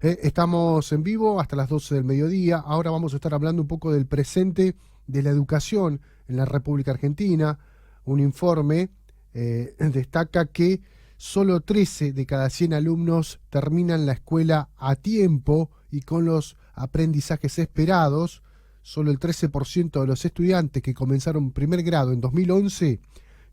Estamos en vivo hasta las 12 del mediodía. Ahora vamos a estar hablando un poco del presente de la educación en la República Argentina. Un informe destaca que solo 13 de cada 100 alumnos terminan la escuela a tiempo y con los aprendizajes esperados. Solo el 13% de los estudiantes que comenzaron primer grado en 2011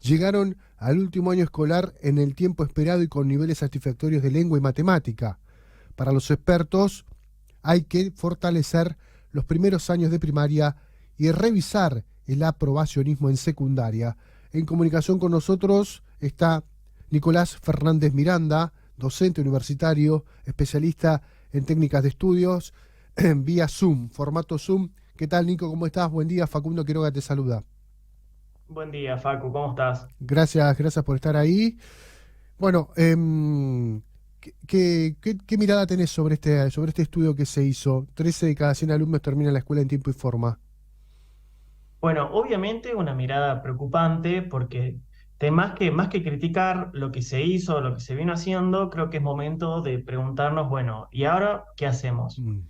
llegaron al último año escolar en el tiempo esperado y con niveles satisfactorios de lengua y matemática. Para los expertos, hay que fortalecer los primeros años de primaria y revisar el aprobacionismo en secundaria. En comunicación con nosotros está Nicolás Fernández Miranda, docente universitario, especialista en técnicas de estudios, vía Zoom, formato Zoom. ¿Qué tal, Nico? ¿Cómo estás? Buen día. Facundo Quiroga te saluda. Buen día, Facu, ¿cómo estás? Gracias por estar ahí. Bueno, ¿qué mirada tenés sobre este estudio que se hizo? 13 de cada 100 alumnos terminan la escuela en tiempo y forma. Bueno, obviamente una mirada preocupante porque más que criticar lo que se hizo, lo que se vino haciendo, creo que es momento de preguntarnos, bueno, ¿y ahora qué hacemos? Mm,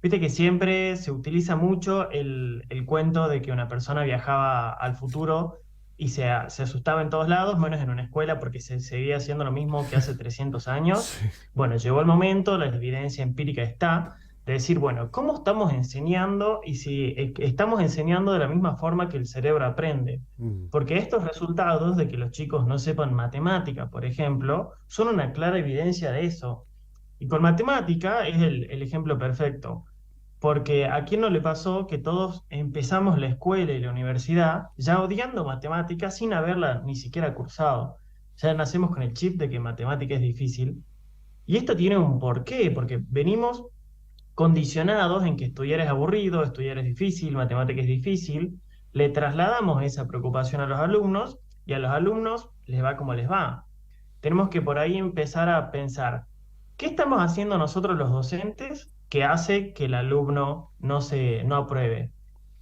Viste que siempre se utiliza mucho el cuento de que una persona viajaba al futuro y se asustaba en todos lados, menos en una escuela, porque se seguía haciendo lo mismo que hace 300 años. sí. Bueno, llegó el momento, la evidencia empírica está, de decir, bueno, ¿cómo estamos enseñando y si estamos enseñando de la misma forma que el cerebro aprende? Mm, Porque estos resultados de que los chicos no sepan matemática, por ejemplo, son una clara evidencia de eso. Y con matemática es el ejemplo perfecto. Porque a quién no le pasó que todos empezamos la escuela y la universidad ya odiando matemáticas sin haberla ni siquiera cursado. Ya nacemos con el chip de que matemática es difícil. Y esto tiene un porqué, porque venimos condicionados en que estudiar es aburrido, estudiar es difícil, matemática es difícil. Le trasladamos esa preocupación a los alumnos y a los alumnos les va como les va. Tenemos que por ahí empezar a pensar, ¿qué estamos haciendo nosotros los docentes que hace que el alumno no apruebe?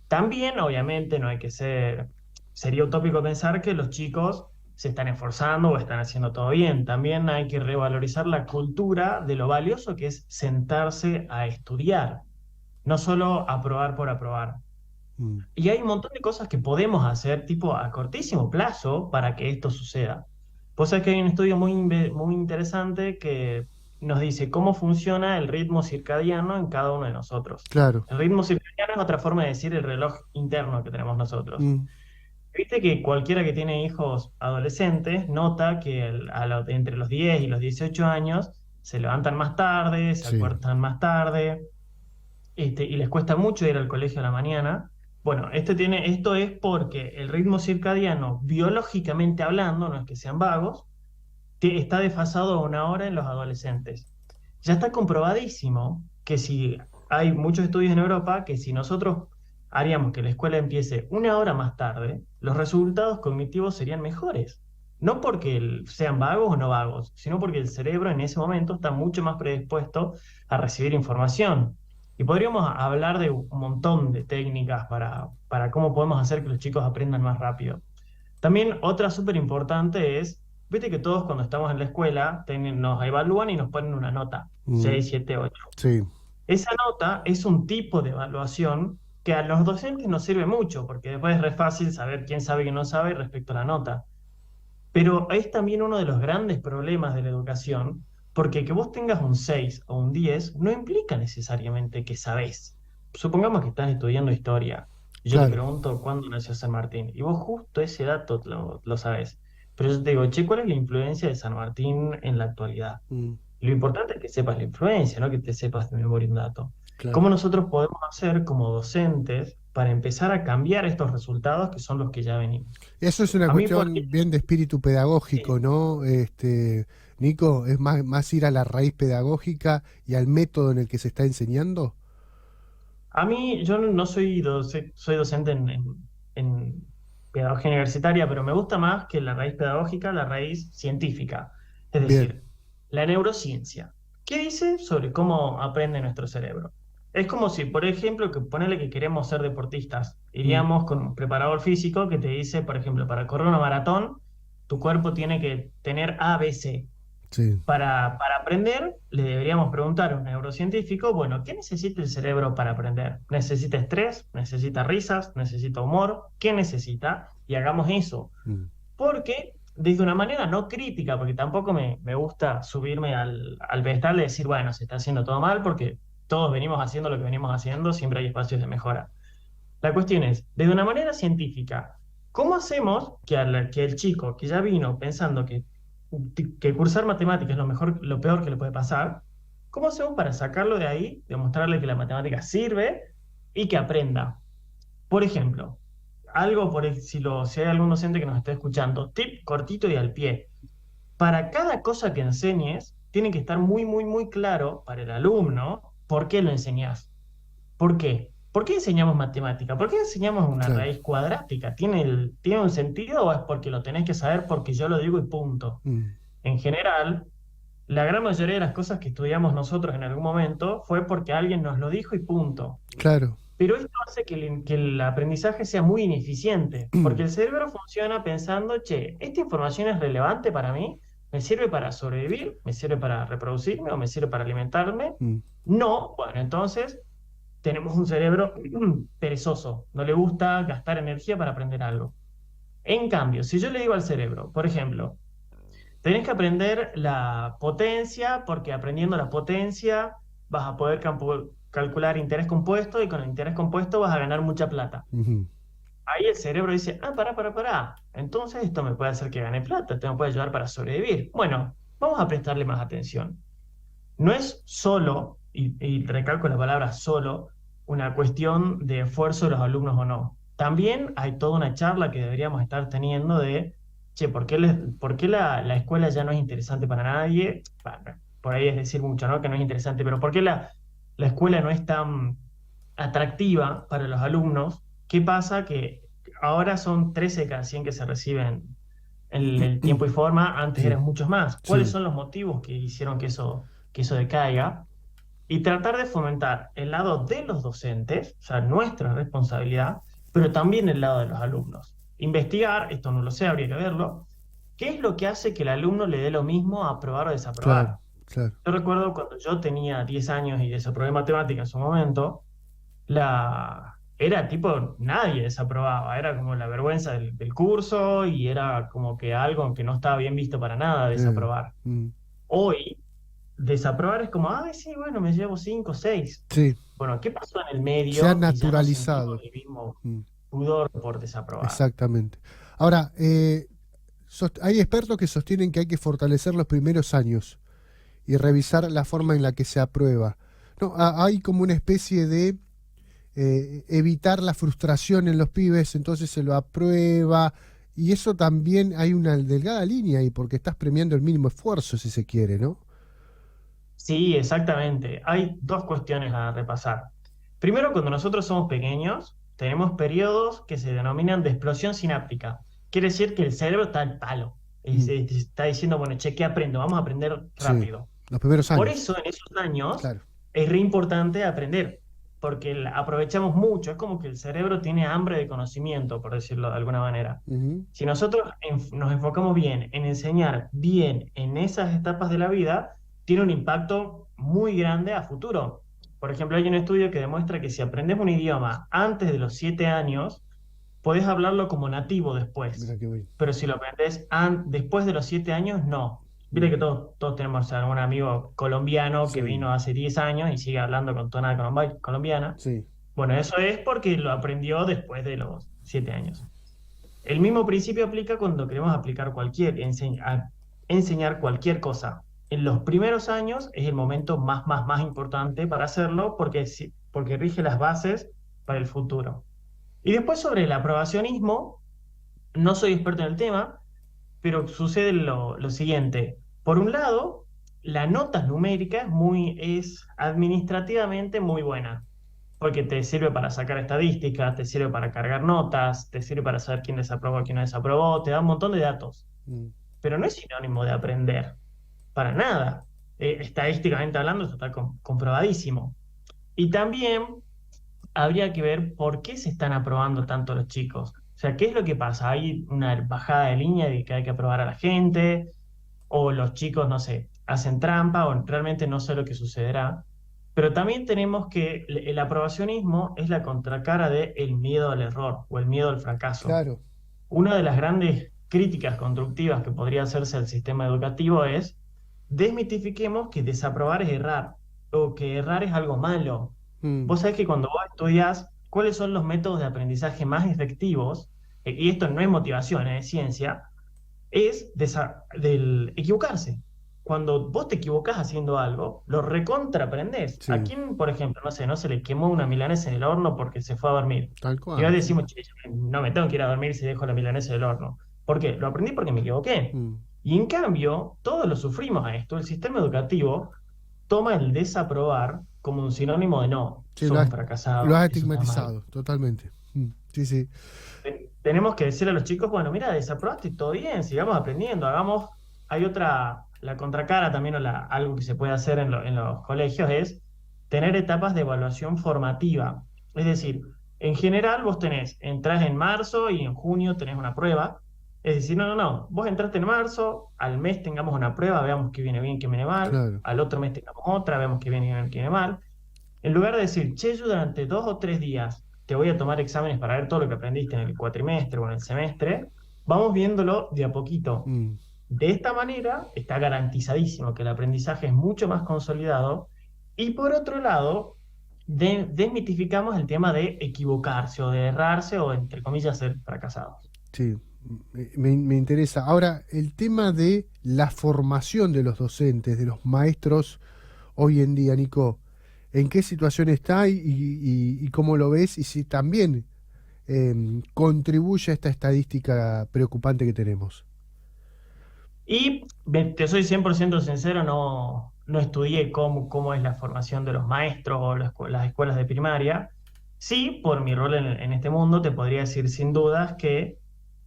También, obviamente, no hay que sería utópico pensar que los chicos se están esforzando o están haciendo todo bien. También hay que revalorizar la cultura de lo valioso que es sentarse a estudiar, no solo aprobar por aprobar. mm. Y hay un montón de cosas que podemos hacer, tipo a cortísimo plazo, para que esto suceda. Pues sabés que hay un estudio muy interesante que nos dice cómo funciona el ritmo circadiano en cada uno de nosotros. Claro. El ritmo circadiano es otra forma de decir el reloj interno que tenemos nosotros. Mm, Viste que cualquiera que tiene hijos adolescentes nota que entre los 10 y los 18 años se levantan más tarde, se sí. acuestan más tarde, y les cuesta mucho ir al colegio a la mañana. Bueno, esto es porque el ritmo circadiano, biológicamente hablando, no es que sean vagos, está desfasado a una hora en los adolescentes. Ya está comprobadísimo que si hay muchos estudios en Europa que si nosotros haríamos que la escuela empiece una hora más tarde, los resultados cognitivos serían mejores. No porque sean vagos o no vagos, sino porque el cerebro en ese momento está mucho más predispuesto a recibir información. Y podríamos hablar de un montón de técnicas para cómo podemos hacer que los chicos aprendan más rápido. También otra súper importante es, viste que todos cuando estamos en la escuela nos evalúan y nos ponen una nota, Mm, 6 7 8. sí. Esa nota es un tipo de evaluación que a los docentes nos sirve mucho, porque después es re fácil saber quién sabe y quién no sabe respecto a la nota. Pero es también uno de los grandes problemas de la educación, porque que vos tengas un 6 o un 10 no implica necesariamente que sabés. Supongamos que estás estudiando historia, y yo te Claro. pregunto cuándo nació San Martín, y vos justo ese dato lo sabés. Pero yo te digo, che, ¿cuál es la influencia de San Martín en la actualidad? Mm, Lo importante es que sepas la influencia, no que te sepas de memoria un dato. claro. ¿Cómo nosotros podemos hacer como docentes para empezar a cambiar estos resultados que son los que ya venimos? Eso es una A mí, por cuestión bien de espíritu pedagógico, ejemplo, ¿no? Nico, es más ir a la raíz pedagógica y al método en el que se está enseñando. a mí, yo no soy docente en pedagogía universitaria, pero me gusta más que la raíz pedagógica, la raíz científica. Es Bien. decir, la neurociencia. ¿Qué dice sobre cómo aprende nuestro cerebro? Es como si, por ejemplo, que ponerle que queremos ser deportistas, Mm, iríamos con un preparador físico que te dice, por ejemplo, para correr una maratón, tu cuerpo tiene que tener ABC. Sí. Para aprender, le deberíamos preguntar a un neurocientífico, bueno, ¿qué necesita el cerebro para aprender? ¿Necesita estrés? ¿Necesita risas? ¿Necesita humor? ¿Qué necesita? Y hagamos eso. Mm. Porque desde una manera no crítica, porque tampoco me gusta subirme al pedestal de decir, bueno, se está haciendo todo mal, porque todos venimos haciendo lo que venimos haciendo, siempre hay espacios de mejora. La cuestión es, desde una manera científica, ¿cómo hacemos que el chico que ya vino pensando que cursar matemáticas es lo mejor, lo peor que le puede pasar, cómo hacemos para sacarlo de ahí, demostrarle que la matemática sirve y que aprenda? Por ejemplo, algo si hay algún docente que nos esté escuchando, tip cortito y al pie. Para cada cosa que enseñes, tiene que estar muy, muy, muy claro para el alumno por qué lo enseñas. ¿Por qué? ¿Por qué enseñamos matemática? ¿Por qué enseñamos una Claro. raíz cuadrática? ¿Tiene un sentido o es porque lo tenés que saber porque yo lo digo y punto? Mm. En general, la gran mayoría de las cosas que estudiamos nosotros en algún momento fue porque alguien nos lo dijo y punto. Claro. Pero esto hace que el aprendizaje sea muy ineficiente, porque el cerebro funciona pensando, che, ¿esta información es relevante para mí? ¿Me sirve para sobrevivir? ¿Me sirve para reproducirme o me sirve para alimentarme? Mm. No, bueno, entonces tenemos un cerebro perezoso, no le gusta gastar energía para aprender algo. En cambio, si yo le digo al cerebro, por ejemplo, tenés que aprender la potencia, porque aprendiendo la potencia vas a poder calcular interés compuesto y con el interés compuesto vas a ganar mucha plata. Ujú. Ahí el cerebro dice, ah, pará. Entonces esto me puede hacer que gane plata, esto me puede ayudar para sobrevivir. Bueno, vamos a prestarle más atención. No es solo, y recalco la palabra solo, una cuestión de esfuerzo de los alumnos o no. También hay toda una charla que deberíamos estar teniendo de, che, por qué la escuela ya no es interesante para nadie? Bueno, por ahí es decir mucho, ¿no? Que no es interesante, pero ¿por qué la escuela no es tan atractiva para los alumnos? ¿Qué pasa? Que ahora son 13 de cada 100 que se reciben en el tiempo y forma, antes Sí. eran muchos más. ¿Cuáles Sí. son los motivos que hicieron que eso decaiga? Y tratar de fomentar el lado de los docentes, o sea, nuestra responsabilidad, pero también el lado de los alumnos. Investigar, esto no lo sé, habría que verlo, qué es lo que hace que el alumno le dé lo mismo a aprobar o Claro. desaprobar. Claro. Yo recuerdo cuando yo tenía 10 años y desaprobé matemática en su momento, era tipo, nadie desaprobaba, era como la vergüenza del curso y era como que algo que no estaba bien visto para nada Eh, desaprobar. mm. Hoy, desaprobar es como, ay, sí, bueno, me llevo 5 6. Sí. Bueno, ¿qué pasó en el Se ha medio que ya no sentimos naturalizado. el mismo Mm. pudor por desaprobar? Exactamente. Ahora, hay expertos que sostienen que hay que fortalecer los primeros años y revisar la forma en la que se aprueba. No, hay como una especie de evitar la frustración en los pibes, entonces se lo aprueba, y eso también hay una delgada línea ahí, porque estás premiando el mínimo esfuerzo, si se quiere, ¿no? Sí, exactamente. Hay dos cuestiones a repasar. Primero, cuando nosotros somos pequeños, tenemos periodos que se denominan de explosión sináptica. Quiere decir que el cerebro está al palo. Mm. Está diciendo, bueno, che, ¿qué aprendo? Vamos a aprender Sí, rápido. los primeros Por años, eso, en esos años, claro. es re importante aprender, porque aprovechamos mucho. Es como que el cerebro tiene hambre de conocimiento, por decirlo de alguna manera. Ujú. Si nosotros nos enfocamos bien en enseñar bien en esas etapas de la vida, tiene un impacto muy grande a futuro. Por ejemplo, hay un estudio que demuestra que si aprendes un idioma antes de los 7 años, podés hablarlo como nativo después. Mira qué bien. Pero si lo aprendes después de los 7 años, no. Viste Mm. que todos tenemos algún amigo colombiano que Sí, vino hace 10 años y sigue hablando con tonada colombiana. sí. Bueno, eso es porque lo aprendió después de los 7 años. El mismo principio aplica cuando queremos aplicar enseñar cualquier cosa. En los primeros años es el momento más importante para hacerlo porque, porque rige las bases para el futuro. Y después sobre el aprobacionismo, no soy experto en el tema, pero sucede lo siguiente. Por un lado, la nota numérica es administrativamente muy buena, porque te sirve para sacar estadísticas, te sirve para cargar notas, te sirve para saber quién desaprobó, quién no desaprobó, te da un montón de datos, Mm. pero no es sinónimo de aprender, para nada. Estadísticamente hablando, esto está comprobadísimo. Y también habría que ver por qué se están aprobando tanto los chicos. O sea, ¿qué es lo que pasa? ¿Hay una bajada de línea de que hay que aprobar a la gente? O los chicos, no sé, hacen trampa o realmente no sé lo que sucederá. Pero también tenemos que el aprobacionismo es la contracara del miedo al error o el miedo al fracaso. Claro. Una de las grandes críticas constructivas que podría hacerse al sistema educativo es desmitifiquemos que desaprobar es errar o que errar es algo malo. Mm, Vos sabés que cuando vos estudias cuáles son los métodos de aprendizaje más efectivos, y esto no es motivación, es ciencia, es del equivocarse. Cuando vos te equivocás haciendo algo, lo recontra aprendés. ¿A sí, quién, por ejemplo, no sé, no se le quemó una milanesa en el horno porque se fue a dormir? tal Y hoy cual, sí. decimos, "Che, no me tengo que ir a dormir si dejo la milanesa en el horno". ¿Por qué? Lo aprendí porque me equivoqué. Mm. Y en cambio, todos lo sufrimos a esto. El sistema educativo toma el desaprobar como un sinónimo de no, Sí, sos un lo fracasado, has eso está mal. estigmatizado, totalmente. Sí, sí. Tenemos que decirle a los chicos, bueno, mira, desaprobaste, todo bien, sigamos aprendiendo, hagamos, hay otra, la contracara también, algo que se puede hacer en los colegios es tener etapas de evaluación formativa. Es decir, en general vos entrás en marzo y en junio tenés una prueba. Es decir, no, vos entraste en marzo, al mes tengamos una prueba, veamos qué viene bien, qué viene mal, Claro. al otro mes tengamos otra, veamos qué viene bien, qué viene mal. En lugar de decir, che, yo durante 2 o 3 días te voy a tomar exámenes para ver todo lo que aprendiste en el cuatrimestre o en el semestre, vamos viéndolo de a poquito. Mm, De esta manera está garantizadísimo que el aprendizaje es mucho más consolidado y por otro lado, desmitificamos el tema de equivocarse o de errarse o, entre comillas, ser fracasados. sí, me interesa. Ahora, el tema de la formación de los docentes, de los maestros hoy en día, Nico, ¿en qué situación está y cómo lo ves? Y si también contribuye a esta estadística preocupante que tenemos. Y te soy 100% sincero, no estudié cómo es la formación de los maestros o las escuelas de primaria. Sí, por mi rol en este mundo, te podría decir sin dudas que,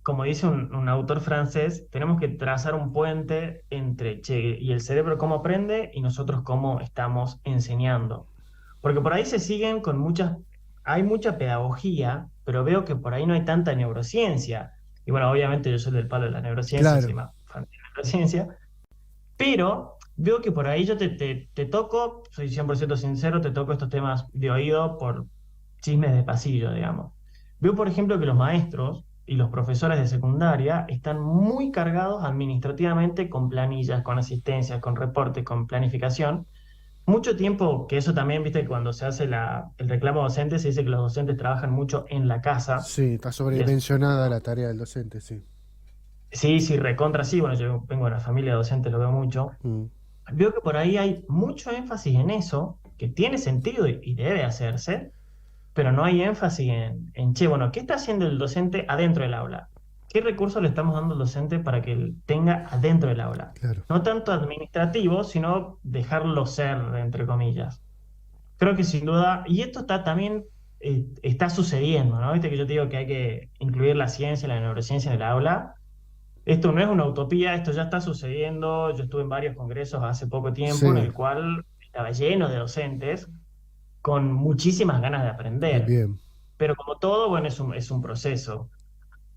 como dice un autor francés, tenemos que trazar un puente entre, che, y el cerebro cómo aprende y nosotros cómo estamos enseñando. Porque por ahí se siguen con hay mucha pedagogía, pero veo que por ahí no hay tanta neurociencia. Y bueno, obviamente yo soy del palo de la neurociencia, soy Claro, más fan de la neurociencia, pero veo que por ahí yo te toco, soy 100% sincero, te toco estos temas de oído por chismes de pasillo, digamos. Veo, por ejemplo, que los maestros y los profesores de secundaria están muy cargados administrativamente con planillas, con asistencias, con reportes, con planificación. Mucho tiempo, que eso también, viste, que cuando se hace el reclamo docente, se dice que los docentes trabajan mucho en la casa, sí, está y es, sobredimensionada la tarea del docente, sí. sí, sí, recontra, sí, bueno, yo vengo de una familia docente, lo veo mucho. Mm, Veo que por ahí hay mucho énfasis en eso, que tiene sentido y debe hacerse, pero no hay énfasis che, bueno, ¿qué está haciendo el docente adentro del aula? ¿Qué recursos le estamos dando al docente para que él tenga adentro del aula? claro, No tanto administrativo, sino dejarlo ser, entre comillas. Creo que sin duda, y esto está también, está sucediendo, ¿no? Viste que yo te digo que hay que incluir la ciencia, la neurociencia en el aula. Esto no es una utopía, esto ya está sucediendo. Yo estuve en varios congresos hace poco tiempo en sí, el cual estaba lleno de docentes con muchísimas ganas de aprender. bien, Pero como todo, bueno, es un proceso.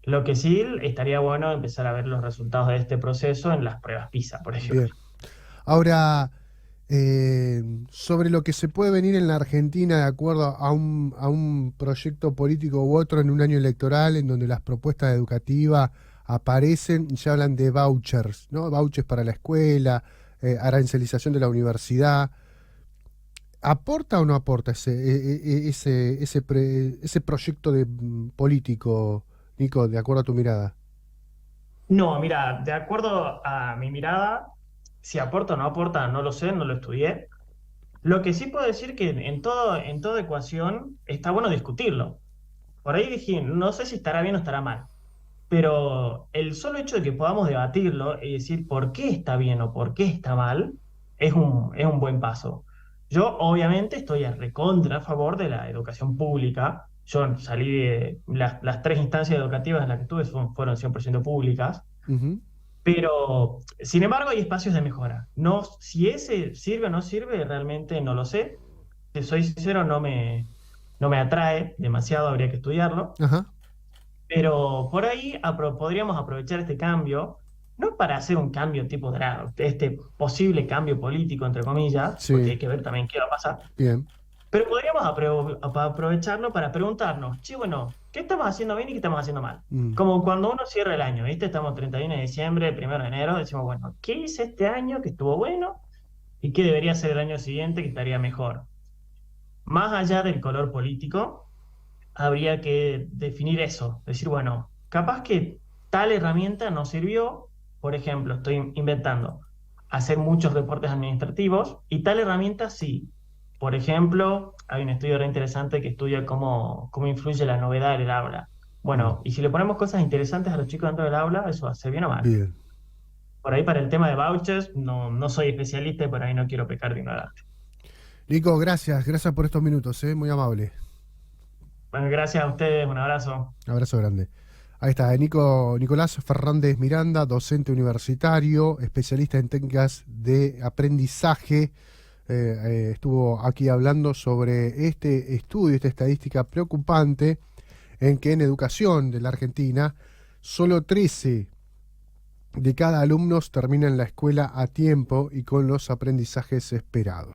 Lo que sí estaría bueno empezar a ver los resultados de este proceso en las pruebas PISA, por ejemplo. bien. Ahora, sobre lo que se puede venir en la Argentina de acuerdo a un proyecto político u otro en un año electoral en donde las propuestas educativas aparecen y se hablan de vouchers, ¿no? Vouchers para la escuela, arancelización de la universidad. ¿Aporta o no aporta ese proyecto político, Nico, de acuerdo a tu mirada? No, mira, de acuerdo a mi mirada, si aporta o no aporta, no lo sé, no lo estudié. Lo que sí puedo decir que en toda ecuación está bueno discutirlo. Por ahí dije, no sé si estará bien o estará mal, pero el solo hecho de que podamos debatirlo y decir por qué está bien o por qué está mal es un buen paso. Yo obviamente estoy a recontra a favor de la educación pública. Yo salí de las 3 instancias educativas en las que estuve fueron 100% públicas, Ujú, pero sin embargo hay espacios de mejora. No, si ese sirve o no sirve, realmente no lo sé. Si soy sincero, no me atrae demasiado, habría que estudiarlo. ajá, Pero por ahí podríamos aprovechar este cambio no para hacer un cambio tipo este posible cambio político, entre comillas, porque Sí, hay que ver también qué va a pasar, bien. pero podríamos aprovecharlo para preguntarnos, che, bueno, ¿qué estamos haciendo bien y qué estamos haciendo mal? Mm, Como cuando uno cierra el año, ¿viste? Estamos 31 de diciembre, 1 de enero, decimos, bueno, ¿qué hice este año que estuvo bueno y qué debería ser el año siguiente que estaría mejor? Más allá del color político, habría que definir eso, decir, bueno, capaz que tal herramienta no sirvió, por ejemplo, estoy inventando, hacer muchos reportes administrativos y tal herramienta sí. Por ejemplo, hay un estudio re interesante que estudia cómo influye la novedad en el aula. mm, Bueno, y si le ponemos cosas interesantes a los chicos dentro del aula, eso hace bien o mal. bien. Por ahí para el tema de vouchers, no soy especialista y por ahí no quiero pecar de ignorante. Nico, gracias, gracias por estos minutos, muy amable. Bueno, gracias a ustedes, un abrazo. Abrazo grande. Ahí está, Nicolás Fernández Miranda, docente universitario, especialista en técnicas de aprendizaje. Estuvo aquí hablando sobre este estudio, esta estadística preocupante en que en educación de la Argentina solo 13 de cada alumnos terminan la escuela a tiempo y con los aprendizajes esperados.